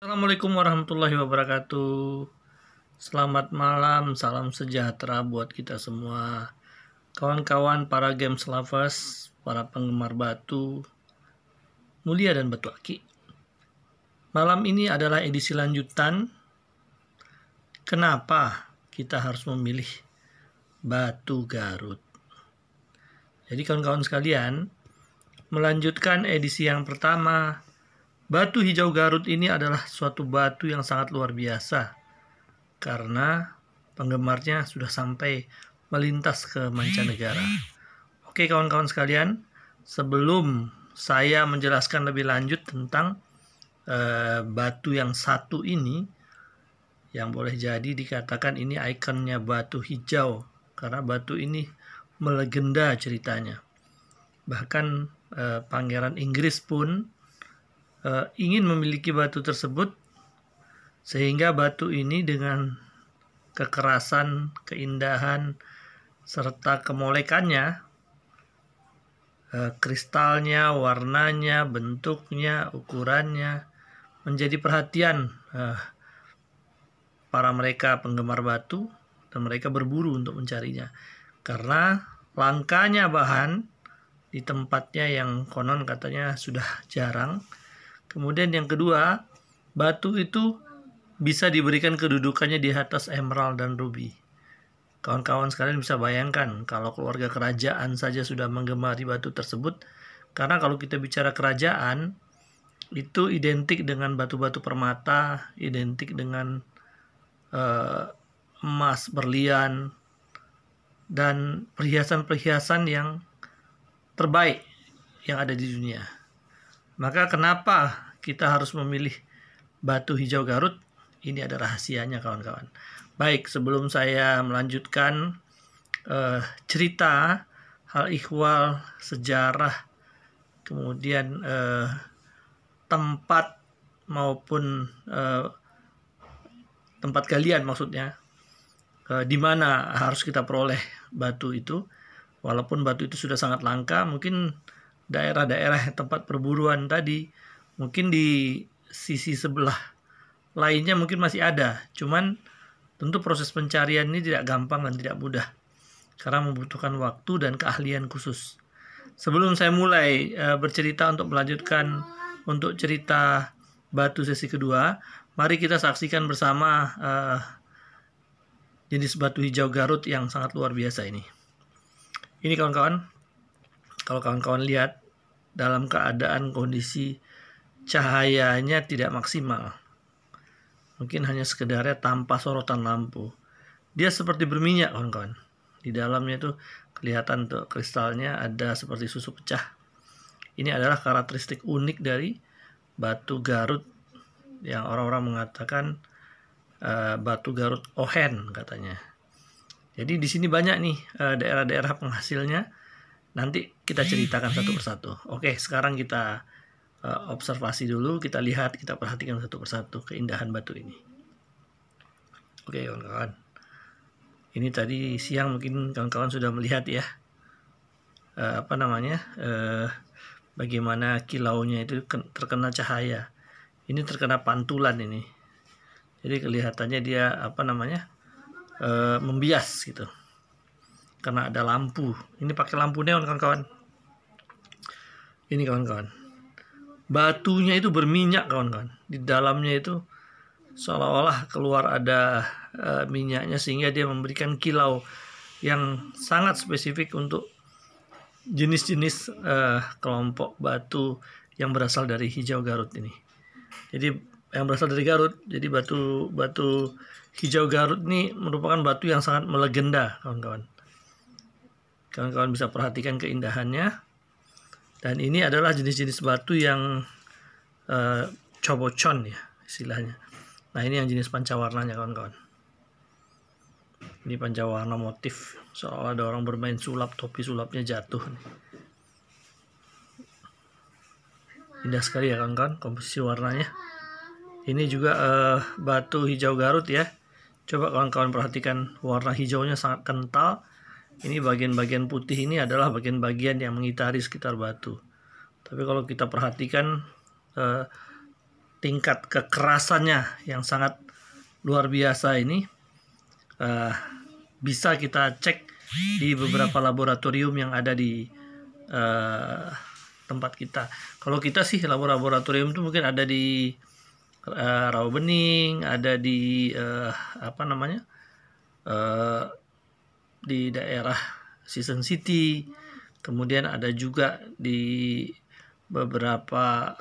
Assalamualaikum warahmatullahi wabarakatuh. Selamat malam, salam sejahtera buat kita semua. Kawan-kawan para games lovers, para penggemar batu, mulia dan batu aki. Malam ini adalah edisi lanjutan. Kenapa kita harus memilih batu Garut? Jadi kawan-kawan sekalian, melanjutkan edisi yang pertama, batu hijau Garut ini adalah suatu batu yang sangat luar biasa karena penggemarnya sudah sampai melintas ke mancanegara. Oke kawan-kawan sekalian, sebelum saya menjelaskan lebih lanjut tentang batu yang satu ini, yang boleh jadi dikatakan ini ikonnya batu hijau karena batu ini melegenda ceritanya. Bahkan Pangeran Inggris pun ingin memiliki batu tersebut, sehingga batu ini dengan kekerasan, keindahan, serta kemolekannya, kristalnya, warnanya, bentuknya, ukurannya, menjadi perhatian para mereka penggemar batu, dan mereka berburu untuk mencarinya. Karena langkanya bahan di tempatnya yang konon katanya sudah jarang. Kemudian yang kedua, batu itu bisa diberikan kedudukannya di atas emerald dan ruby. Kawan-kawan sekalian bisa bayangkan kalau keluarga kerajaan saja sudah menggemari batu tersebut. Karena kalau kita bicara kerajaan, itu identik dengan batu-batu permata, identik dengan emas, berlian, dan perhiasan-perhiasan yang terbaik yang ada di dunia. Maka kenapa kita harus memilih batu hijau Garut? Ini ada rahasianya kawan-kawan. Baik, sebelum saya melanjutkan cerita, hal ihwal, sejarah, kemudian tempat maupun tempat galian maksudnya, di mana harus kita peroleh batu itu. Walaupun batu itu sudah sangat langka, mungkin daerah-daerah tempat perburuan tadi, mungkin di sisi sebelah lainnya mungkin masih ada. Cuman tentu proses pencarian ini tidak gampang dan tidak mudah karena membutuhkan waktu dan keahlian khusus. Sebelum saya mulai bercerita untuk melanjutkan untuk cerita batu sesi kedua, mari kita saksikan bersama jenis batu hijau Garut yang sangat luar biasa ini. Ini kawan-kawan, kalau kawan-kawan lihat dalam keadaan kondisi cahayanya tidak maksimal, mungkin hanya sekedarnya tanpa sorotan lampu, dia seperti berminyak kawan-kawan. Di dalamnya itu kelihatan tuh kristalnya ada seperti susu pecah. Ini adalah karakteristik unik dari batu Garut yang orang-orang mengatakan batu Garut Ohen katanya. Jadi di sini banyak nih daerah-daerah penghasilnya. Nanti kita ceritakan satu persatu. Oke, sekarang kita observasi dulu, kita lihat, kita perhatikan satu persatu keindahan batu ini. Oke kawan-kawan, ini tadi siang mungkin kawan-kawan sudah melihat ya, bagaimana kilaunya itu terkena cahaya. Ini terkena pantulan ini, jadi kelihatannya dia membias gitu karena ada lampu. Ini pakai lampu neon kawan-kawan. Ini kawan-kawan, batunya itu berminyak kawan-kawan. Di dalamnya itu seolah-olah keluar ada minyaknya, sehingga dia memberikan kilau yang sangat spesifik untuk jenis-jenis kelompok batu yang berasal dari hijau Garut ini. Jadi yang berasal dari Garut, jadi batu hijau Garut ini merupakan batu yang sangat melegenda kawan-kawan. Kawan-kawan bisa perhatikan keindahannya. Dan ini adalah jenis-jenis batu yang cobocon ya istilahnya. Nah ini yang jenis pancawarnanya kawan-kawan. Ini pancawarna motif, seolah ada orang bermain sulap, topi sulapnya jatuh. Indah sekali ya kawan-kawan komposisi warnanya. Ini juga batu hijau Garut ya. Coba kawan-kawan perhatikan, warna hijaunya sangat kental. Ini bagian-bagian putih ini adalah bagian-bagian yang mengitari sekitar batu. Tapi kalau kita perhatikan tingkat kekerasannya yang sangat luar biasa ini bisa kita cek di beberapa laboratorium yang ada di tempat kita. Kalau kita sih laboratorium itu mungkin ada di Rawabening, ada di di daerah Season City, kemudian ada juga di beberapa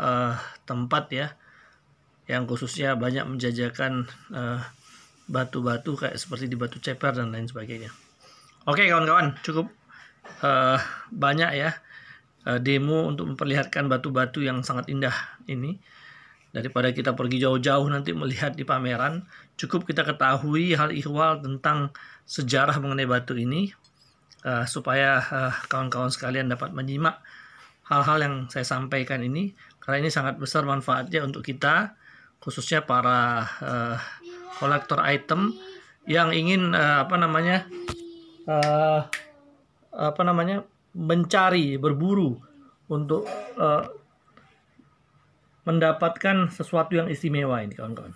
tempat ya yang khususnya banyak menjajakan batu-batu kayak seperti di Batu Ceper dan lain sebagainya. Oke kawan-kawan, cukup banyak ya demo untuk memperlihatkan batu-batu yang sangat indah ini. Daripada kita pergi jauh-jauh nanti melihat di pameran, cukup kita ketahui hal ihwal tentang sejarah mengenai batu ini, supaya kawan-kawan sekalian dapat menyimak hal-hal yang saya sampaikan ini, karena ini sangat besar manfaatnya untuk kita, khususnya para kolektor item yang ingin mencari, berburu untuk mendapatkan sesuatu yang istimewa ini kawan-kawan.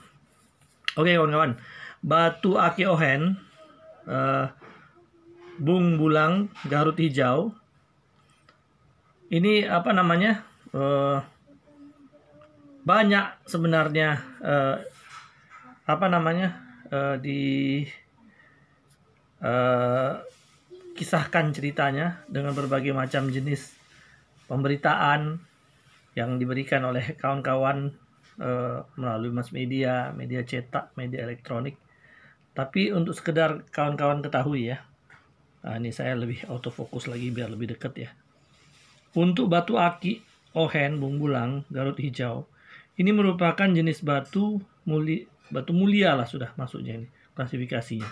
Oke kawan-kawan, batu aki ohen Bung Bulang Garut Hijau ini banyak sebenarnya kisahkan ceritanya dengan berbagai macam jenis pemberitaan yang diberikan oleh kawan-kawan melalui mass media, media cetak, media elektronik. Tapi untuk sekedar kawan-kawan ketahui ya, ini saya lebih autofokus lagi biar lebih dekat ya. Untuk batu aki ohen Bung Bulang Garut Hijau, ini merupakan jenis batu mulia lah sudah masuknya ini klasifikasinya.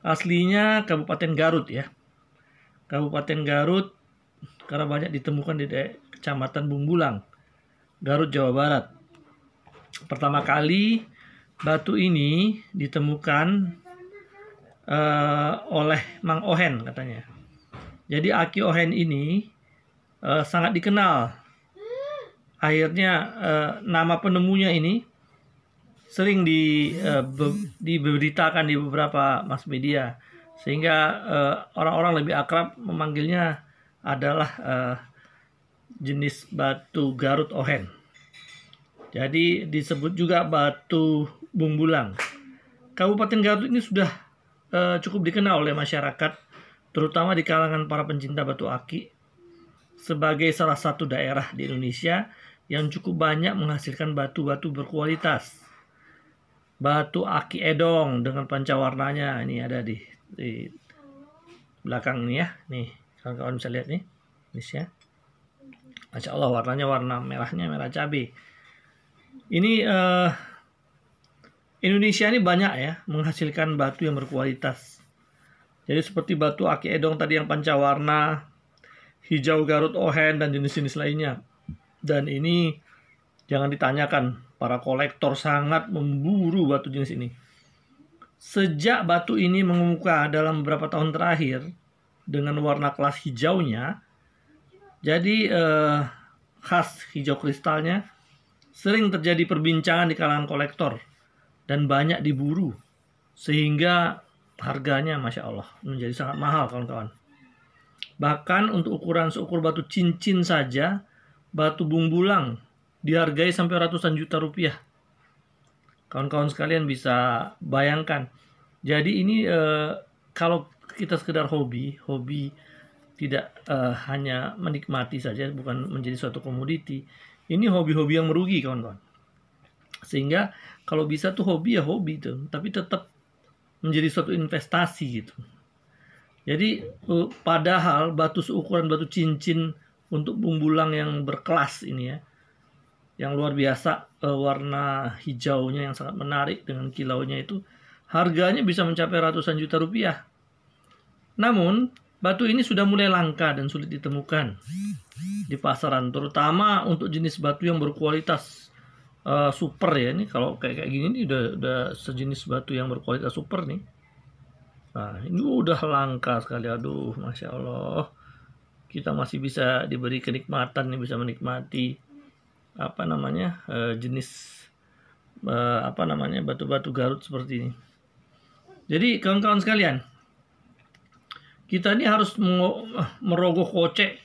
Aslinya Kabupaten Garut ya, Kabupaten Garut, karena banyak ditemukan di Kecamatan Bung Bulang, Garut, Jawa Barat. Pertama kali batu ini ditemukan oleh Mang Ohen katanya. Jadi Aki Ohen ini sangat dikenal. Akhirnya nama penemunya ini sering diberitakan di beberapa mass media, sehingga orang-orang lebih akrab memanggilnya adalah jenis batu Garut Ohen. Jadi disebut juga batu Bung Bulang. Kabupaten Garut ini sudah cukup dikenal oleh masyarakat, terutama di kalangan para pencinta batu aki, sebagai salah satu daerah di Indonesia yang cukup banyak menghasilkan batu-batu berkualitas. Batu aki edong dengan pancawarnanya ini ada di belakang ini ya. Nih, kawan-kawan bisa lihat nih. Ya. Masya Allah, warnanya warna merahnya merah cabai. Ini Indonesia ini banyak ya menghasilkan batu yang berkualitas. Jadi seperti batu aki edong tadi yang pancawarna, hijau Garut Ohen dan jenis-jenis lainnya. Dan ini jangan ditanyakan, para kolektor sangat memburu batu jenis ini. Sejak batu ini mengemuka dalam beberapa tahun terakhir dengan warna kelas hijaunya, jadi khas hijau kristalnya, sering terjadi perbincangan di kalangan kolektor dan banyak diburu, sehingga harganya Masya Allah menjadi sangat mahal kawan-kawan. Bahkan untuk ukuran seukur batu cincin saja, batu Bung Bulang dihargai sampai ratusan juta rupiah. Kawan-kawan sekalian bisa bayangkan. Jadi ini kalau kita sekedar hobi tidak hanya menikmati saja, bukan menjadi suatu komoditi. Ini hobi-hobi yang merugi kawan-kawan. Sehingga kalau bisa tuh hobi ya hobi tuh, tapi tetap menjadi suatu investasi gitu. Jadi padahal batu seukuran batu cincin untuk Bung Bulang yang berkelas ini ya, yang luar biasa, warna hijaunya yang sangat menarik dengan kilaunya itu, harganya bisa mencapai ratusan juta rupiah. Namun batu ini sudah mulai langka dan sulit ditemukan di pasaran, terutama untuk jenis batu yang berkualitas super ya. Ini kalau kayak gini nih udah sejenis batu yang berkualitas super nih. Nah ini udah langka sekali. Aduh Masya Allah, kita masih bisa diberi kenikmatan nih, bisa menikmati jenis batu-batu Garut seperti ini. Jadi kawan-kawan sekalian, kita ini harus merogoh kocek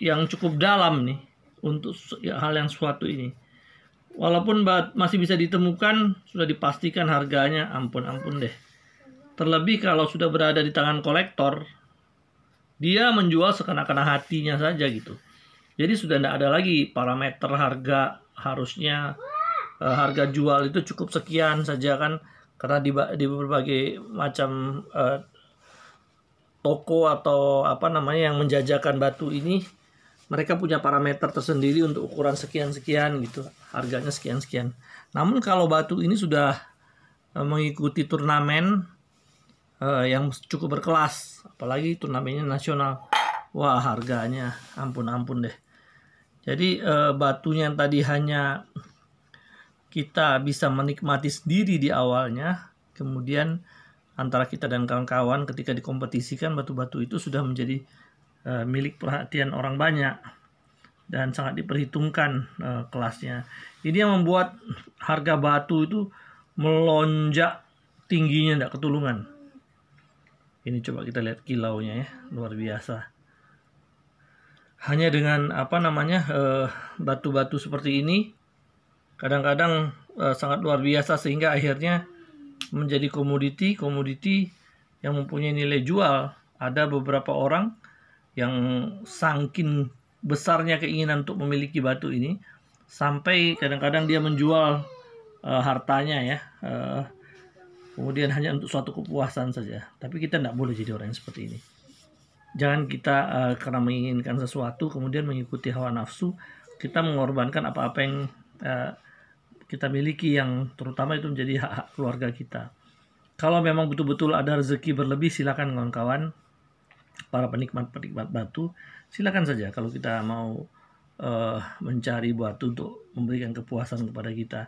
yang cukup dalam nih untuk hal yang suatu ini. Walaupun masih bisa ditemukan, sudah dipastikan harganya ampun deh. Terlebih kalau sudah berada di tangan kolektor, dia menjual seakan-akan hatinya saja gitu. Jadi sudah tidak ada lagi parameter harga, harusnya harga jual itu cukup sekian saja kan, karena di berbagai macam toko atau yang menjajakan batu ini, mereka punya parameter tersendiri untuk ukuran sekian-sekian gitu, harganya sekian-sekian. Namun kalau batu ini sudah mengikuti turnamen yang cukup berkelas, apalagi turnamennya nasional, wah harganya ampun deh. Jadi batunya yang tadi hanya kita bisa menikmati sendiri di awalnya, kemudian antara kita dan kawan-kawan ketika dikompetisikan, batu-batu itu sudah menjadi milik perhatian orang banyak dan sangat diperhitungkan kelasnya. Ini yang membuat harga batu itu melonjak tingginya, tidak ketulungan. Ini coba kita lihat kilaunya ya, luar biasa. Hanya dengan batu-batu seperti ini, kadang-kadang sangat luar biasa, sehingga akhirnya menjadi komoditi yang mempunyai nilai jual. Ada beberapa orang yang saking besarnya keinginan untuk memiliki batu ini, sampai kadang-kadang dia menjual hartanya ya, kemudian hanya untuk suatu kepuasan saja. Tapi kita tidak boleh jadi orang yang seperti ini. Jangan kita karena menginginkan sesuatu kemudian mengikuti hawa nafsu, kita mengorbankan apa-apa yang kita miliki, yang terutama itu menjadi hak-hak keluarga kita. Kalau memang betul-betul ada rezeki berlebih, silakan kawan-kawan, para penikmat batu, silakan saja kalau kita mau mencari batu untuk memberikan kepuasan kepada kita.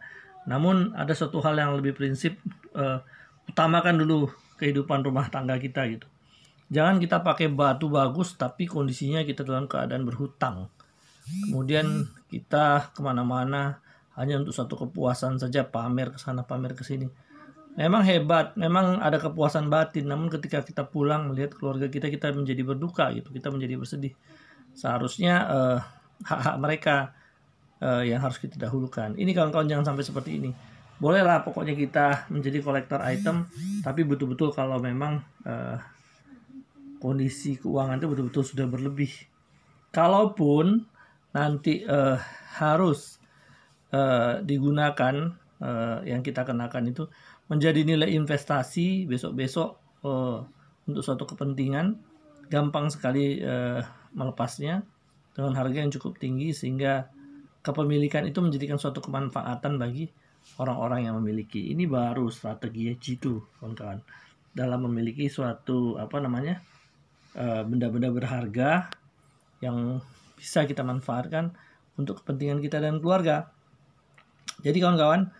Namun ada suatu hal yang lebih prinsip, utamakan dulu kehidupan rumah tangga kita gitu. Jangan kita pakai batu bagus tapi kondisinya kita dalam keadaan berhutang. Kemudian kita kemana-mana hanya untuk satu kepuasan saja, pamer ke sana pamer ke sini. Memang hebat, memang ada kepuasan batin, namun ketika kita pulang melihat keluarga kita menjadi berduka gitu, kita menjadi bersedih. Seharusnya hak-hak mereka yang harus kita dahulukan. Ini kawan-kawan jangan sampai seperti ini. Bolehlah pokoknya kita menjadi kolektor item, tapi betul-betul kalau memang kondisi keuangan itu betul-betul sudah berlebih. Kalaupun nanti harus digunakan, yang kita kenakan itu menjadi nilai investasi besok-besok untuk suatu kepentingan, gampang sekali melepasnya dengan harga yang cukup tinggi, sehingga kepemilikan itu menjadikan suatu kemanfaatan bagi orang-orang yang memiliki. Ini baru strategi jitu, kawan-kawan, dalam memiliki suatu benda-benda berharga yang bisa kita manfaatkan untuk kepentingan kita dan keluarga. Jadi kawan-kawan,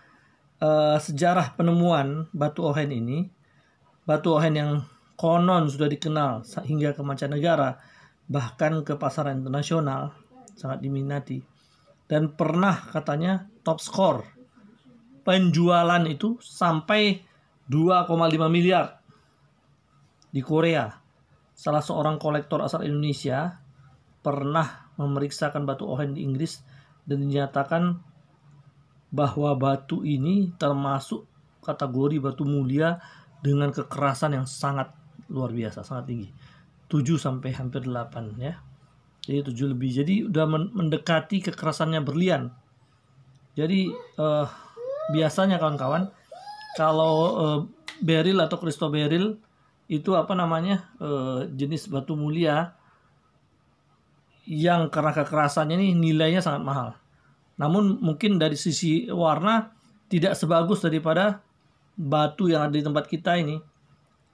sejarah penemuan batu ohen ini, batu ohen yang konon sudah dikenal hingga ke mancanegara, bahkan ke pasaran internasional, sangat diminati, dan pernah katanya top score penjualan itu sampai 2,5 miliar di Korea. Salah seorang kolektor asal Indonesia pernah memeriksakan batu ohen di Inggris dan dinyatakan bahwa batu ini termasuk kategori batu mulia dengan kekerasan yang sangat luar biasa, sangat tinggi. 7 sampai hampir 8 ya. Jadi 7 lebih. Jadi udah mendekati kekerasannya berlian. Jadi biasanya kawan-kawan, kalau beryl atau kristoberyl itu jenis batu mulia yang karena kekerasannya ini nilainya sangat mahal. Namun mungkin dari sisi warna tidak sebagus daripada batu yang ada di tempat kita ini.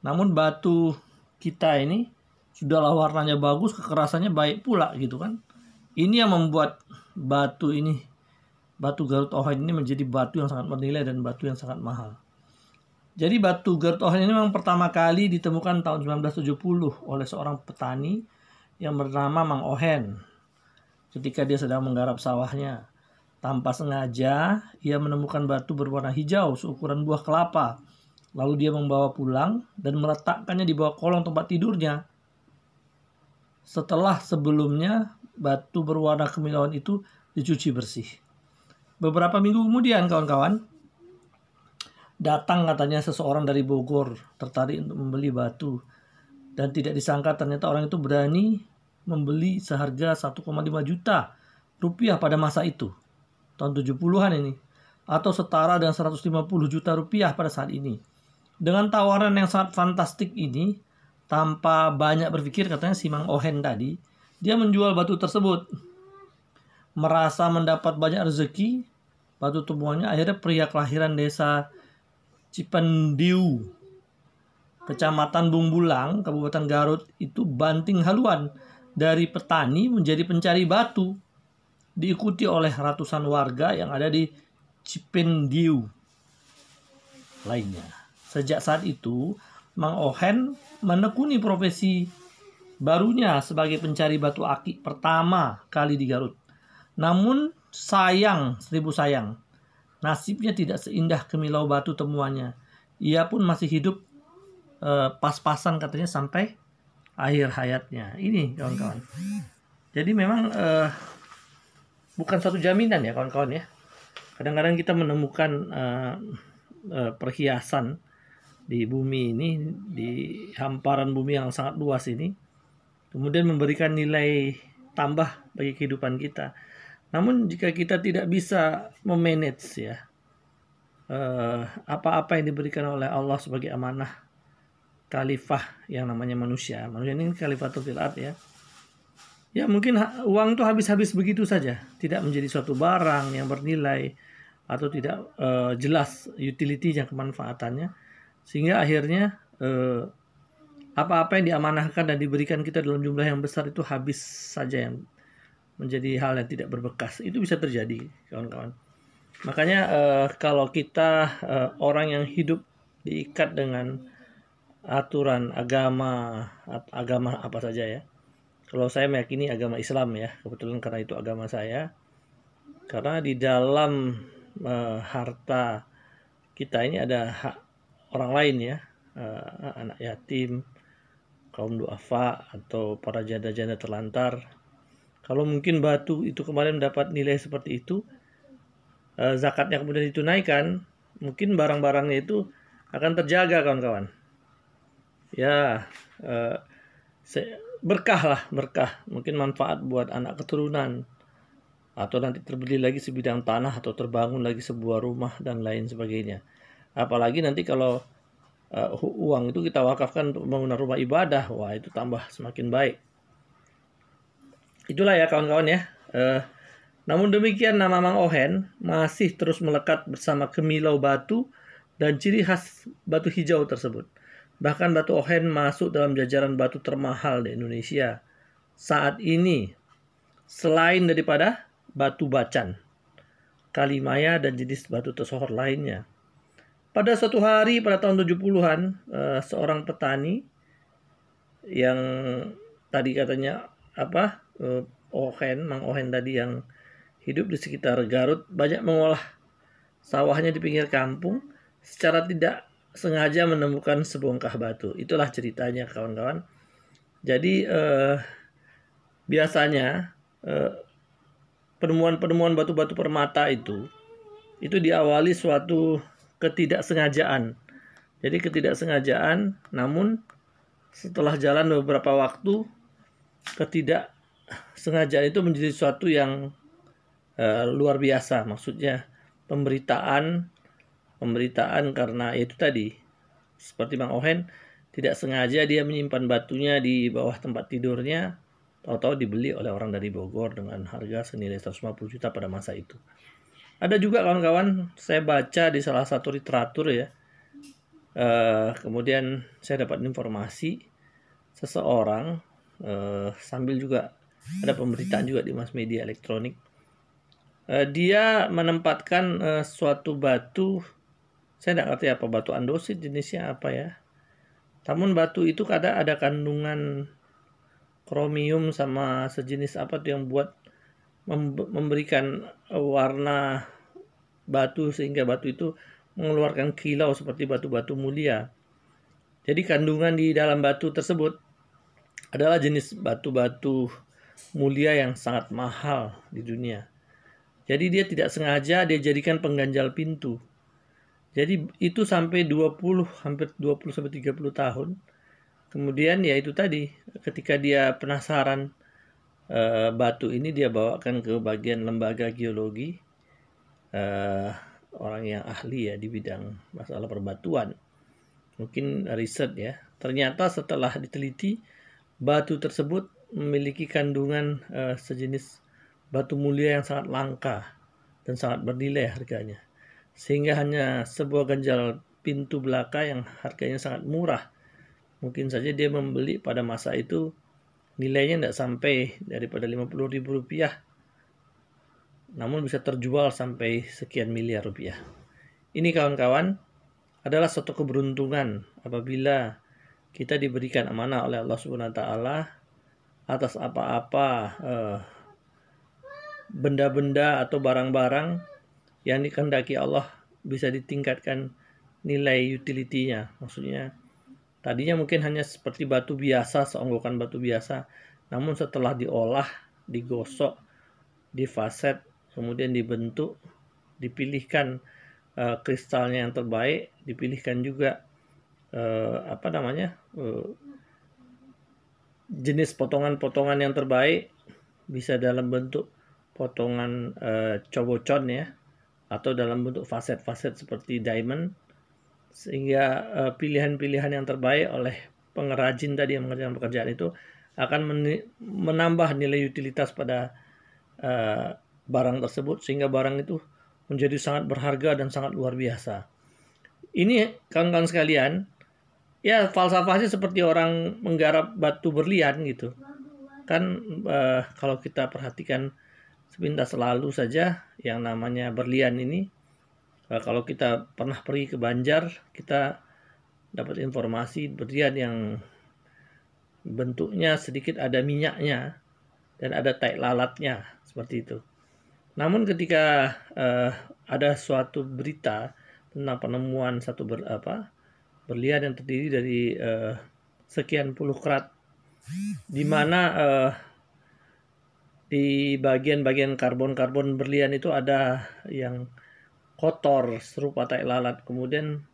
Namun batu kita ini sudahlah warnanya bagus, kekerasannya baik pula gitu kan. Ini yang membuat batu ini, batu Garut Ohen ini menjadi batu yang sangat bernilai dan batu yang sangat mahal. Jadi batu Garut Ohen ini memang pertama kali ditemukan tahun 1970 oleh seorang petani yang bernama Mang Ohen ketika dia sedang menggarap sawahnya. Tanpa sengaja, ia menemukan batu berwarna hijau seukuran buah kelapa. Lalu dia membawa pulang dan meletakkannya di bawah kolong tempat tidurnya. Setelah sebelumnya, batu berwarna kemilauan itu dicuci bersih. Beberapa minggu kemudian, kawan-kawan, datang katanya seseorang dari Bogor tertarik untuk membeli batu. Dan tidak disangka ternyata orang itu berani membeli seharga 1,5 juta rupiah pada masa itu. Tahun 70-an ini. Atau setara dengan 150 juta rupiah pada saat ini. Dengan tawaran yang sangat fantastik ini, tanpa banyak berpikir katanya si Mang Ohen tadi, dia menjual batu tersebut. Merasa mendapat banyak rezeki, batu temuannya akhirnya pria kelahiran desa Cipendiu, Kecamatan Bungbulang, Kabupaten Garut itu banting haluan dari petani menjadi pencari batu, diikuti oleh ratusan warga yang ada di Cipendiu lainnya. Sejak saat itu, Mang Ohen menekuni profesi barunya sebagai pencari batu akik pertama kali di Garut. Namun sayang, seribu sayang, nasibnya tidak seindah kemilau batu temuannya. Ia pun masih hidup pas-pasan katanya sampai akhir hayatnya. Ini kawan-kawan. Jadi memang bukan suatu jaminan ya kawan-kawan ya. Kadang-kadang kita menemukan perhiasan di bumi ini, di hamparan bumi yang sangat luas ini, kemudian memberikan nilai tambah bagi kehidupan kita. Namun jika kita tidak bisa memanage ya apa-apa yang diberikan oleh Allah sebagai amanah khalifah yang namanya manusia ini khalifatul fil ard ya. Ya mungkin uang itu habis-habis begitu saja, tidak menjadi suatu barang yang bernilai atau tidak jelas utility-nya, kemanfaatannya, sehingga akhirnya apa-apa yang diamanahkan dan diberikan kita dalam jumlah yang besar itu habis saja, yang menjadi hal yang tidak berbekas. Itu bisa terjadi kawan-kawan. Makanya kalau kita orang yang hidup diikat dengan aturan agama apa saja ya. Kalau saya meyakini agama Islam ya, kebetulan karena itu agama saya. Karena di dalam harta kita ini ada hak orang lain ya, anak yatim, kaum duafa, atau para janda-janda terlantar. Kalau mungkin batu itu kemarin mendapat nilai seperti itu, zakatnya kemudian ditunaikan, mungkin barang-barangnya itu akan terjaga kawan-kawan. Ya, berkah. Mungkin manfaat buat anak keturunan, atau nanti terbeli lagi sebidang tanah, atau terbangun lagi sebuah rumah dan lain sebagainya. Apalagi nanti kalau uang itu kita wakafkan untuk membangun rumah ibadah, wah itu tambah semakin baik. Itulah ya kawan-kawan ya. Namun demikian, nama Mang Ohen masih terus melekat bersama kemilau batu dan ciri khas batu hijau tersebut. Bahkan batu Ohen masuk dalam jajaran batu termahal di Indonesia saat ini, selain daripada batu bacan, kalimaya, dan jenis batu tersohor lainnya. Pada suatu hari pada tahun 70-an, seorang petani yang tadi katanya Mang Ohen tadi, yang hidup di sekitar Garut, banyak mengolah sawahnya di pinggir kampung, secara tidak sengaja menemukan sebongkah batu. Itulah ceritanya kawan-kawan. Jadi biasanya penemuan batu-batu permata itu diawali suatu ketidaksengajaan. Jadi ketidaksengajaan, namun setelah jalan beberapa waktu, ketidaksengajaan itu menjadi suatu yang luar biasa. Maksudnya pemberitaan karena itu tadi, seperti Mang Ohen tidak sengaja dia menyimpan batunya di bawah tempat tidurnya, tahu-tahu dibeli oleh orang dari Bogor dengan harga senilai 150 juta pada masa itu. Ada juga kawan-kawan, saya baca di salah satu literatur ya, kemudian saya dapat informasi seseorang, sambil juga ada pemberitaan juga di mass media elektronik, dia menempatkan suatu batu, saya tidak ngerti apa batu andosit jenisnya apa ya. Namun batu itu ada kandungan kromium sama sejenis apa tuh yang buat memberikan warna batu sehingga batu itu mengeluarkan kilau seperti batu-batu mulia. Jadi kandungan di dalam batu tersebut adalah jenis batu-batu mulia yang sangat mahal di dunia. Jadi dia tidak sengaja dia jadikan pengganjal pintu. Jadi itu sampai 20, hampir 20 sampai 30 tahun. Kemudian ya itu tadi, ketika dia penasaran batu ini dia bawakan ke bagian lembaga geologi, orang yang ahli ya di bidang masalah perbatuan, mungkin riset ya. Ternyata setelah diteliti, batu tersebut memiliki kandungan sejenis batu mulia yang sangat langka dan sangat bernilai harganya. Sehingga hanya sebuah ganjal pintu belaka yang harganya sangat murah. Mungkin saja dia membeli pada masa itu nilainya tidak sampai daripada Rp50.000. Namun bisa terjual sampai sekian miliar rupiah. Ini kawan-kawan adalah suatu keberuntungan apabila kita diberikan amanah oleh Allah Subhanahu wa taala atas apa-apa benda-benda atau barang-barang yang dikehendaki Allah bisa ditingkatkan nilai utility-nya. Maksudnya tadinya mungkin hanya seperti batu biasa, seonggokan batu biasa, namun setelah diolah, digosok, difaset, kemudian dibentuk, dipilihkan kristalnya yang terbaik, dipilihkan juga jenis potongan-potongan yang terbaik, bisa dalam bentuk potongan cobocon ya, atau dalam bentuk faset-faset seperti diamond, sehingga pilihan-pilihan yang terbaik oleh pengrajin tadi yang mengerjakan pekerjaan itu akan menambah nilai utilitas pada barang tersebut, sehingga barang itu menjadi sangat berharga dan sangat luar biasa. Ini kawan-kawan sekalian, ya falsafahnya seperti orang menggarap batu berlian gitu. Kan kalau kita perhatikan sepintas selalu saja yang namanya berlian ini, kalau kita pernah pergi ke Banjar, kita dapat informasi berlian yang bentuknya sedikit ada minyaknya dan ada tai lalatnya seperti itu. Namun ketika ada suatu berita tentang penemuan satu berlian yang terdiri dari sekian puluh karat, di mana di bagian-bagian karbon berlian itu ada yang kotor serupa tai lalat, kemudian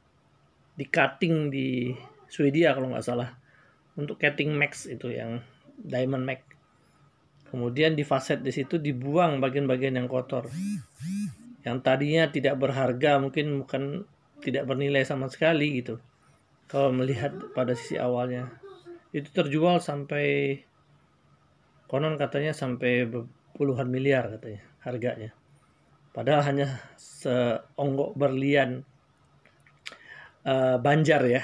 di cutting di Swedia kalau nggak salah untuk cutting max itu yang diamond max, kemudian difaset di situ, dibuang bagian-bagian yang kotor yang tadinya tidak berharga, mungkin bukan tidak bernilai sama sekali gitu. Kalau melihat pada sisi awalnya itu terjual sampai konon katanya sampai puluhan miliar katanya harganya. Padahal hanya seonggok berlian Banjar ya,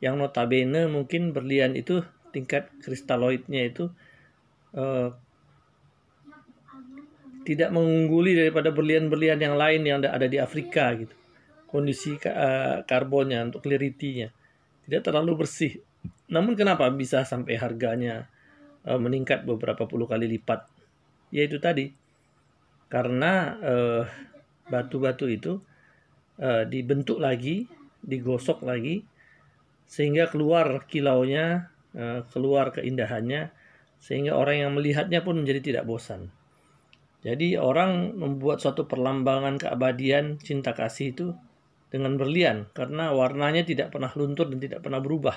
yang notabene mungkin berlian itu tingkat kristaloidnya itu tidak mengungguli daripada berlian-berlian yang lain yang ada di Afrika gitu. Kondisi karbonnya untuk clarity-nya tidak terlalu bersih. Namun kenapa bisa sampai harganya meningkat beberapa puluh kali lipat? Yaitu tadi karena batu-batu itu dibentuk lagi, digosok lagi, sehingga keluar kilaunya, keluar keindahannya, sehingga orang yang melihatnya pun menjadi tidak bosan. Jadi orang membuat suatu perlambangan keabadian cinta kasih itu dengan berlian karena warnanya tidak pernah luntur dan tidak pernah berubah.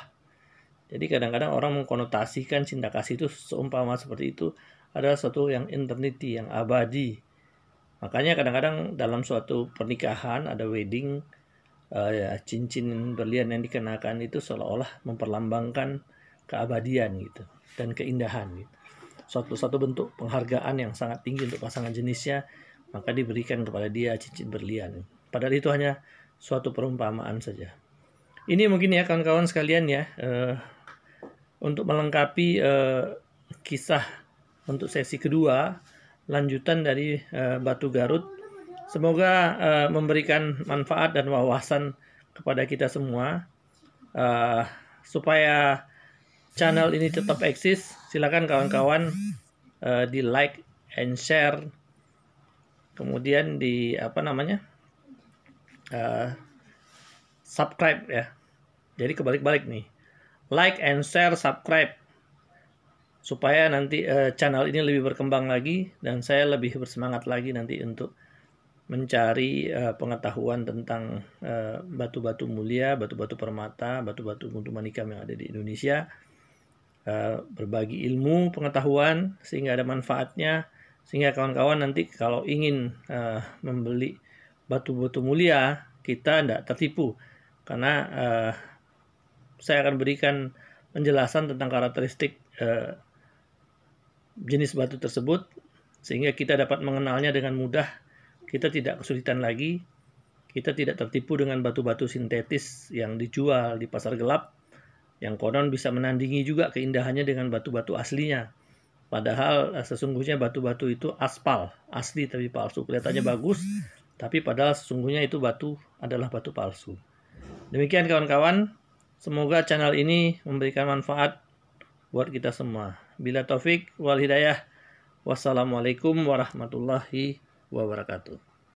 Jadi kadang-kadang orang mengkonotasikan cinta kasih itu seumpama seperti itu adalah suatu yang eternity, yang abadi. Makanya kadang-kadang dalam suatu pernikahan ada wedding, cincin berlian yang dikenakan itu seolah-olah memperlambangkan keabadian gitu dan keindahan gitu. Suatu bentuk penghargaan yang sangat tinggi untuk pasangan jenisnya, maka diberikan kepada dia cincin berlian. Padahal itu hanya suatu perumpamaan saja. Ini mungkin ya kawan-kawan sekalian ya, untuk melengkapi kisah untuk sesi kedua, lanjutan dari Batu Garut. Semoga memberikan manfaat dan wawasan kepada kita semua, supaya channel ini tetap eksis. Silakan kawan-kawan di like and share, kemudian di subscribe ya. Jadi kebalik-balik nih, like and share, subscribe, supaya nanti channel ini lebih berkembang lagi dan saya lebih bersemangat lagi nanti untuk mencari pengetahuan tentang batu-batu mulia, batu-batu permata, batu-batu gunung manikam yang ada di Indonesia, berbagi ilmu, pengetahuan sehingga ada manfaatnya, sehingga kawan-kawan nanti kalau ingin membeli batu-batu mulia kita tidak tertipu, karena saya akan berikan penjelasan tentang karakteristik jenis batu tersebut sehingga kita dapat mengenalnya dengan mudah. Kita tidak kesulitan lagi, kita tidak tertipu dengan batu-batu sintetis yang dijual di pasar gelap, yang konon bisa menandingi juga keindahannya dengan batu-batu aslinya. Padahal sesungguhnya batu-batu itu aspal, asli tapi palsu. Kelihatannya bagus, tapi padahal sesungguhnya itu batu adalah batu palsu. Demikian kawan-kawan, semoga channel ini memberikan manfaat buat kita semua. Bila taufik wal hidayah. Wassalamualaikum warahmatullahi wabarakatuh.